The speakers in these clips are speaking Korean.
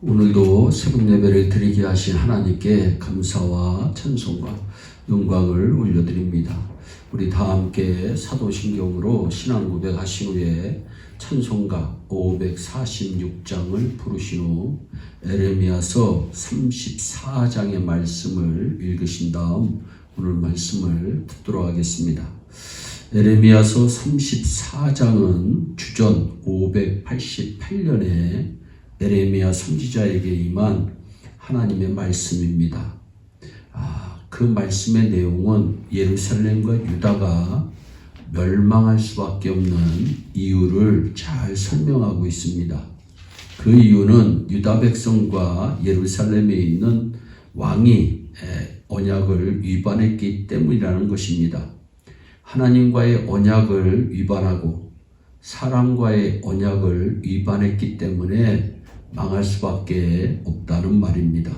오늘도 새벽 예배를 드리게 하신 하나님께 감사와 찬송과 영광을 올려드립니다. 우리 다 함께 사도신경으로 신앙 고백하신 후에 찬송가 546장을 부르신 후 에레미야서 34장의 말씀을 읽으신 다음 오늘 말씀을 듣도록 하겠습니다. 에레미야서 34장은 주전 588년에 에레미야 선지자에게 임한 하나님의 말씀입니다. 그 말씀의 내용은 예루살렘과 유다가 멸망할 수밖에 없는 이유를 잘 설명하고 있습니다. 그 이유는 유다 백성과 예루살렘에 있는 왕이 언약을 위반했기 때문이라는 것입니다. 하나님과의 언약을 위반하고 사람과의 언약을 위반했기 때문에 망할 수밖에 없다는 말입니다.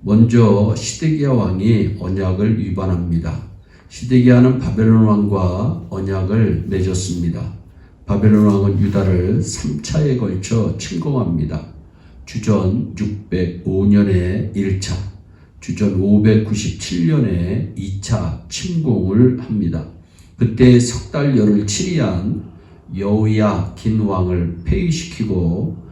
먼저 시드기야 왕이 언약을 위반합니다. 시드기야는 바벨론 왕과 언약을 맺었습니다. 바벨론 왕은 유다를 3차에 걸쳐 침공합니다. 주전 605년에 1차, 주전 597년에 2차 침공을 합니다. 그때 석 달 열을 치리한 여호야긴 왕을 폐위시키고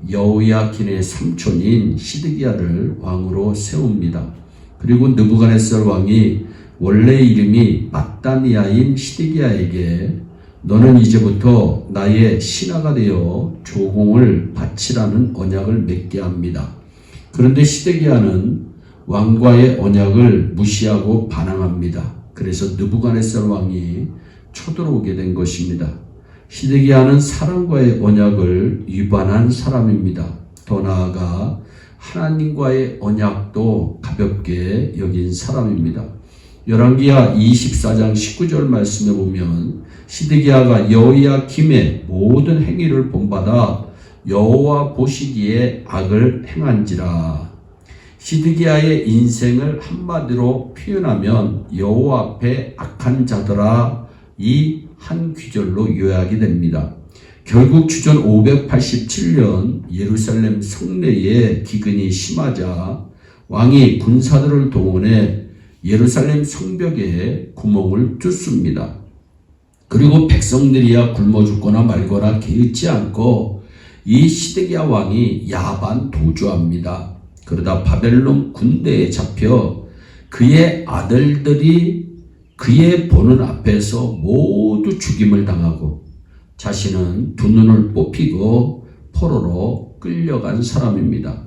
여호야긴의 삼촌인 시드기야를 왕으로 세웁니다. 그리고 느부갓네살 왕이 원래 이름이 mat단이야인 시드기야에게 너는 이제부터 나의 신하가 되어 조공을 바치라는 언약을 맺게 합니다. 그런데 시드기야는 왕과의 언약을 무시하고 반항합니다. 그래서 느부갓네살 왕이 쳐들어오게 된 것입니다. 시드기야는 사람과의 언약을 위반한 사람입니다. 더 나아가 하나님과의 언약도 가볍게 여긴 사람입니다. 열왕기하 24장 19절 말씀에 보면 시드기야가 여호야김의 모든 행위를 본받아 여호와 보시기에 악을 행한지라. 시드기야의 인생을 한마디로 표현하면 여호와 앞에 악한 자더라, 이 한 귀절로 요약이 됩니다. 결국 주전 587년 예루살렘 성내에 기근이 심하자 왕이 군사들을 동원해 예루살렘 성벽에 구멍을 뚫습니다. 그리고 백성들이야 굶어 죽거나 말거나 개의치 않고 이 시드기야 왕이 야반 도주합니다. 그러다 바벨론 군대에 잡혀 그의 아들들이 그의 보는 앞에서 모두 죽임을 당하고 자신은 두 눈을 뽑히고 포로로 끌려간 사람입니다.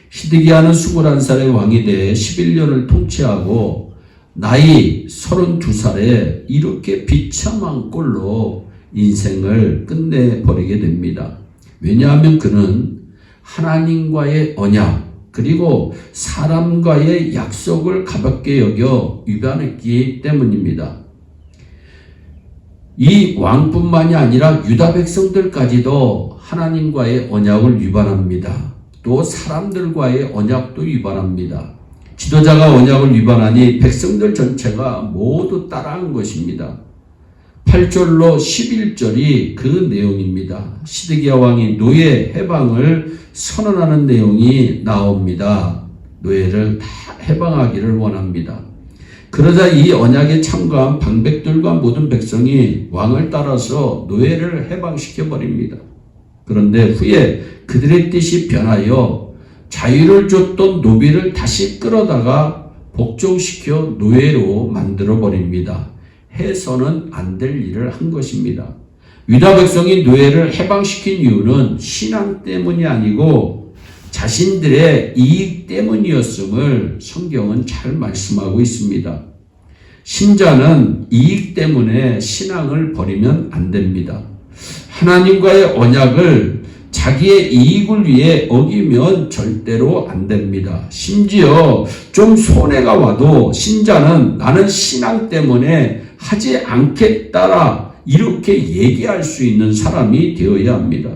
시드기야는 21살의 왕이 돼 11년을 통치하고 나이 32살에 이렇게 비참한 꼴로 인생을 끝내버리게 됩니다. 왜냐하면 그는 하나님과의 언약 그리고 사람과의 약속을 가볍게 여겨 위반했기 때문입니다. 이 왕뿐만이 아니라 유다 백성들까지도 하나님과의 언약을 위반합니다. 또 사람들과의 언약도 위반합니다. 지도자가 언약을 위반하니 백성들 전체가 모두 따라한 것입니다. 8절로 11절이 그 내용입니다. 시드기야 왕이 노예 해방을 선언하는 내용이 나옵니다. 노예를 다 해방하기를 원합니다. 그러자 이 언약에 참가한 방백들과 모든 백성이 왕을 따라서 노예를 해방시켜버립니다. 그런데 후에 그들의 뜻이 변하여 자유를 줬던 노비를 다시 끌어다가 복종시켜 노예로 만들어버립니다. 해서는 안 될 일을 한 것입니다. 유다 백성이 노예를 해방시킨 이유는 신앙 때문이 아니고 자신들의 이익 때문이었음을 성경은 잘 말씀하고 있습니다. 신자는 이익 때문에 신앙을 버리면 안 됩니다. 하나님과의 언약을 자기의 이익을 위해 어기면 절대로 안 됩니다. 심지어 좀 손해가 와도 신자는 나는 신앙 때문에 하지 않겠다라 이렇게 얘기할 수 있는 사람이 되어야 합니다.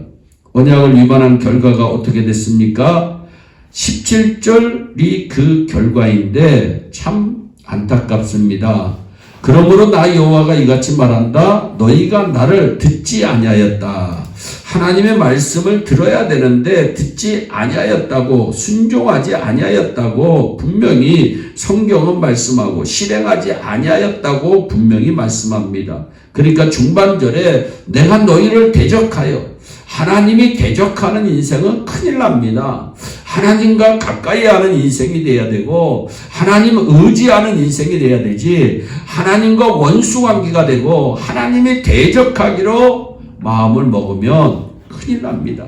언약을 위반한 결과가 어떻게 됐습니까? 17절이 그 결과인데 참 안타깝습니다. 그러므로 나 여호와가 이같이 말한다. 너희가 나를 듣지 아니하였다. 하나님의 말씀을 들어야 되는데 듣지 아니하였다고, 순종하지 아니하였다고 분명히 성경은 말씀하고 실행하지 아니하였다고 분명히 말씀합니다. 그러니까 중반절에 내가 너희를 대적하여, 하나님이 대적하는 인생은 큰일 납니다. 하나님과 가까이 하는 인생이 돼야 되고 하나님 의지하는 인생이 돼야 되지, 하나님과 원수 관계가 되고 하나님이 대적하기로 마음을 먹으면 큰일 납니다.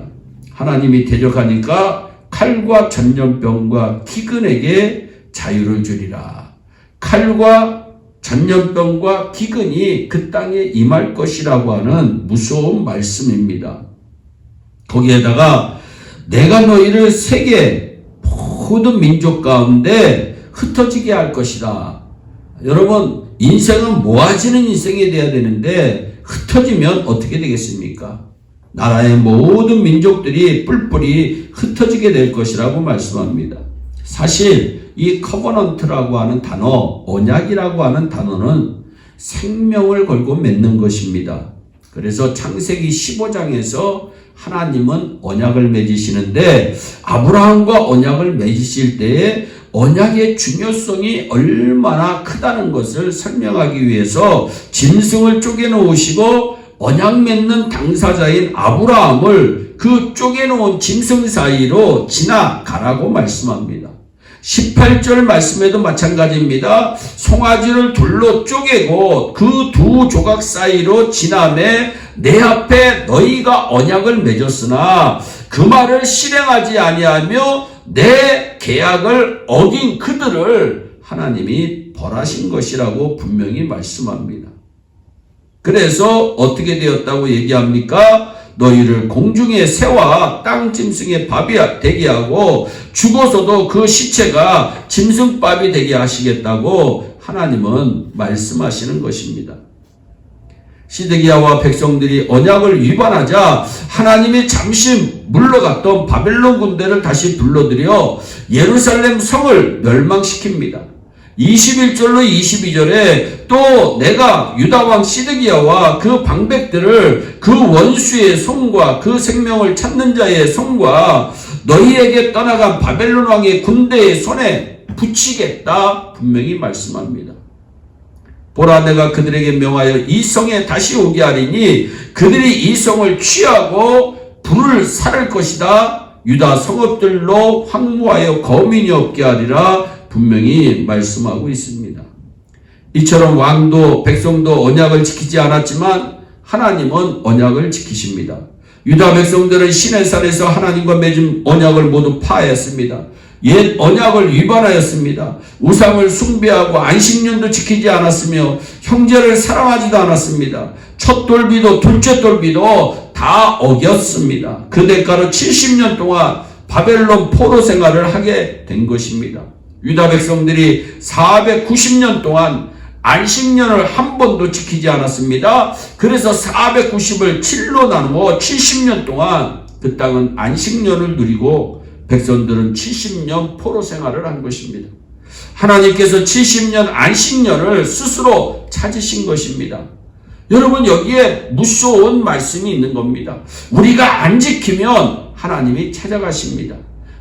하나님이 대적하니까 칼과 전염병과 기근에게 자유를 주리라. 칼과 전염병과 기근이 그 땅에 임할 것이라고 하는 무서운 말씀입니다. 거기에다가 내가 너희를 세계 모든 민족 가운데 흩어지게 할 것이다. 여러분, 인생은 모아지는 인생이 돼야 되는데 흩어지면 어떻게 되겠습니까? 나라의 모든 민족들이 뿔뿔이 흩어지게 될 것이라고 말씀합니다. 사실 이 커버넌트라고 하는 단어, 언약이라고 하는 단어는 생명을 걸고 맺는 것입니다. 그래서 창세기 15장에서 하나님은 언약을 맺으시는데 아브라함과 언약을 맺으실 때에 언약의 중요성이 얼마나 크다는 것을 설명하기 위해서 짐승을 쪼개놓으시고 언약 맺는 당사자인 아브라함을 그 쪼개놓은 짐승 사이로 지나가라고 말씀합니다. 18절 말씀에도 마찬가지입니다. 송아지를 둘로 쪼개고 그 두 조각 사이로 지나매 내 앞에 너희가 언약을 맺었으나 그 말을 실행하지 아니하며 내 계약을 어긴 그들을 하나님이 벌하신 것이라고 분명히 말씀합니다. 그래서 어떻게 되었다고 얘기합니까? 너희를 공중의 새와 땅 짐승의 밥이 되게 하고 죽어서도 그 시체가 짐승밥이 되게 하시겠다고 하나님은 말씀하시는 것입니다. 시드기야와 백성들이 언약을 위반하자 하나님이 잠시 물러갔던 바벨론 군대를 다시 불러들여 예루살렘 성을 멸망시킵니다. 21절로 22절에 또 내가 유다왕 시드기야와 그 방백들을 그 원수의 손과 그 생명을 찾는 자의 손과 너희에게 떠나간 바벨론 왕의 군대의 손에 붙이겠다 분명히 말씀합니다. 보라, 내가 그들에게 명하여 이 성에 다시 오게 하리니 그들이 이 성을 취하고 불을 살을 것이다. 유다 성읍들로 황무하여 거민이 없게 하리라 분명히 말씀하고 있습니다. 이처럼 왕도 백성도 언약을 지키지 않았지만 하나님은 언약을 지키십니다. 유다 백성들은 시내산에서 하나님과 맺은 언약을 모두 파했습니다. 옛 언약을 위반하였습니다. 우상을 숭배하고 안식년도 지키지 않았으며 형제를 사랑하지도 않았습니다. 첫 돌비도 둘째 돌비도 다 어겼습니다. 그 대가로 70년 동안 바벨론 포로 생활을 하게 된 것입니다. 유다 백성들이 490년 동안 안식년을 한 번도 지키지 않았습니다. 그래서 490을 7로 나누어 70년 동안 그 땅은 안식년을 누리고 백성들은 70년 포로 생활을 한 것입니다. 하나님께서 70년 안식년을 스스로 찾으신 것입니다. 여러분, 여기에 무서운 말씀이 있는 겁니다. 우리가 안 지키면 하나님이 찾아가십니다.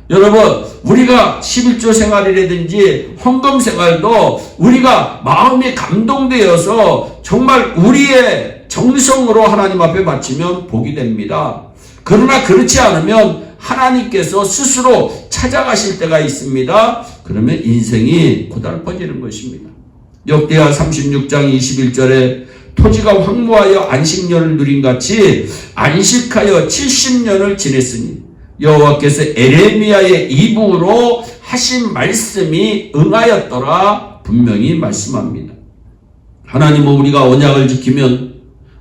여러분, 우리가 11조 생활이라든지 헌금 생활도 우리가 마음이 감동되어서 정말 우리의 정성으로 하나님 앞에 바치면 복이 됩니다. 그러나 그렇지 않으면 하나님께서 스스로 찾아가실 때가 있습니다. 그러면 인생이 고달퍼지는 것입니다. 역대하 36장 21절에 토지가 황무하여 안식년을 누린 같이 안식하여 70년을 지냈으니 여호와께서 에레미야의 입으로 하신 말씀이 응하였더라 분명히 말씀합니다. 하나님은 우리가 언약을 지키면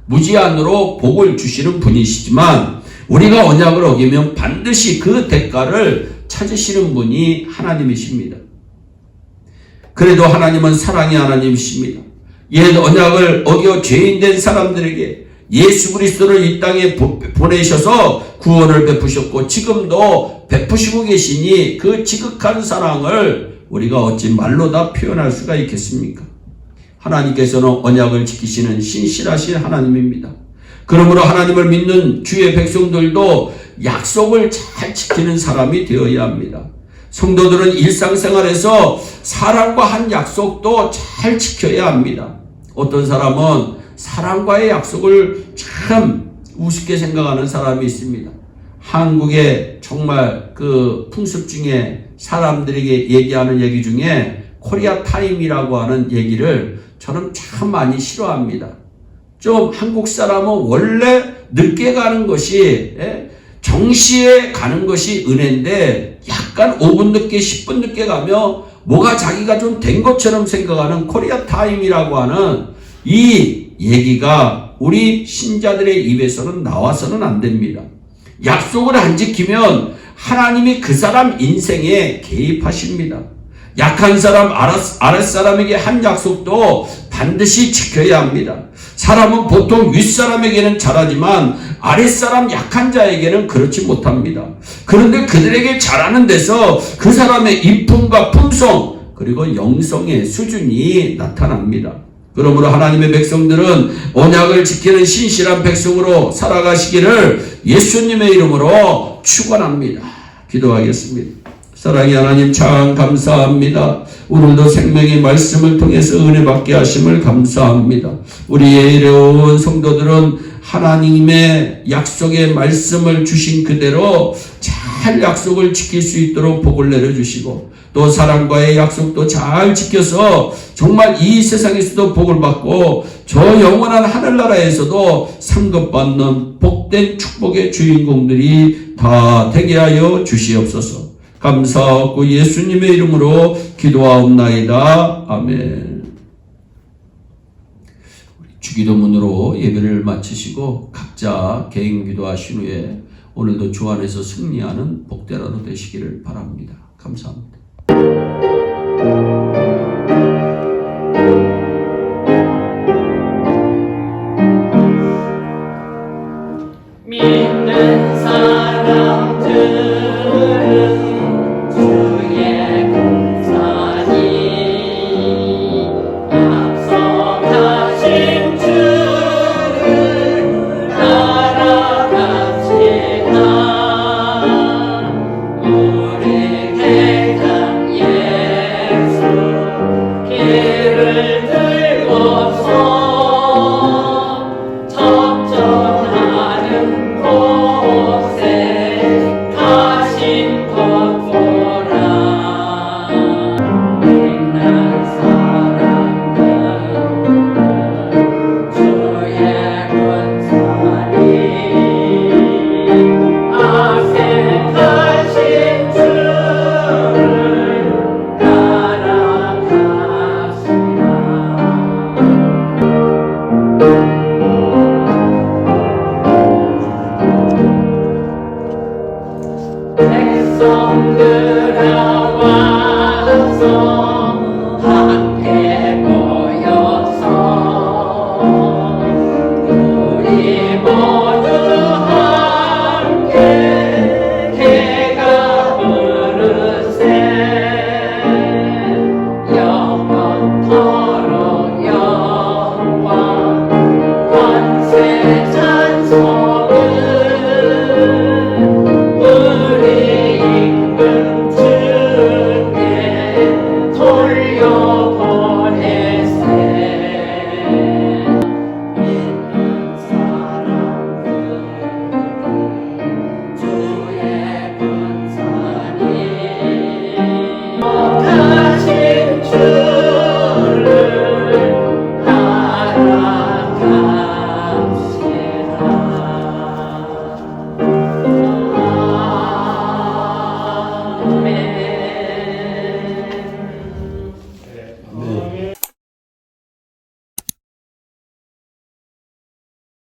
무제한으로 복을 주시는 분이시지만 우리가 언약을 어기면 반드시 그 대가를 찾으시는 분이 하나님이십니다. 그래도 하나님은 사랑의 하나님이십니다. 옛 언약을 어겨 죄인된 사람들에게 예수 그리스도를 이 땅에 보내셔서 구원을 베푸셨고 지금도 베푸시고 계시니 그 지극한 사랑을 우리가 어찌 말로 다 표현할 수가 있겠습니까? 하나님께서는 언약을 지키시는 신실하신 하나님입니다. 그러므로 하나님을 믿는 주의 백성들도 약속을 잘 지키는 사람이 되어야 합니다. 성도들은 일상생활에서 사람과 한 약속도 잘 지켜야 합니다. 어떤 사람은 사람과의 약속을 참 우습게 생각하는 사람이 있습니다. 한국의 정말 그 풍습 중에 사람들에게 얘기하는 얘기 중에 코리아 타임이라고 하는 얘기를 저는 참 많이 싫어합니다. 좀 한국 사람은 원래 늦게 가는 것이 정시에 가는 것이 은혜인데 약간 5분 늦게 10분 늦게 가며 뭐가 자기가 좀 된 것처럼 생각하는 코리아 타임이라고 하는 이 얘기가 우리 신자들의 입에서는 나와서는 안 됩니다. 약속을 안 지키면 하나님이 그 사람 인생에 개입하십니다. 약한 사람, 아랫사람에게 한 약속도 반드시 지켜야 합니다. 사람은 보통 윗사람에게는 잘하지만 아랫사람 약한 자에게는 그렇지 못합니다. 그런데 그들에게 잘하는 데서 그 사람의 이품과 품성 그리고 영성의 수준이 나타납니다. 그러므로 하나님의 백성들은 언약을 지키는 신실한 백성으로 살아가시기를 예수님의 이름으로 축원합니다. 기도하겠습니다. 사랑의 하나님 참 감사합니다. 오늘도 생명의 말씀을 통해서 은혜 받게 하심을 감사합니다. 우리의 이래온 성도들은 하나님의 약속의 말씀을 주신 그대로 잘 약속을 지킬 수 있도록 복을 내려주시고 또 사람과의 약속도 잘 지켜서 정말 이 세상에서도 복을 받고 저 영원한 하늘나라에서도 상급받는 복된 축복의 주인공들이 다 되게 하여 주시옵소서. 감사하고 예수님의 이름으로 기도하옵나이다. 아멘. 주기도문으로 예배를 마치시고 각자 개인 기도하신 후에 오늘도 주 안에서 승리하는 복된 하루 되시기를 바랍니다. 감사합니다. 믿는 사람들은 주의 공산이 약속하신 주를 따라갑시다. 우리 대장 예수 길을 들고서 적절하는 곳에 가신 것 보라. 믿는 사람들 주의 권사니 악생하신 주를 따라가시라. 백성들아 와서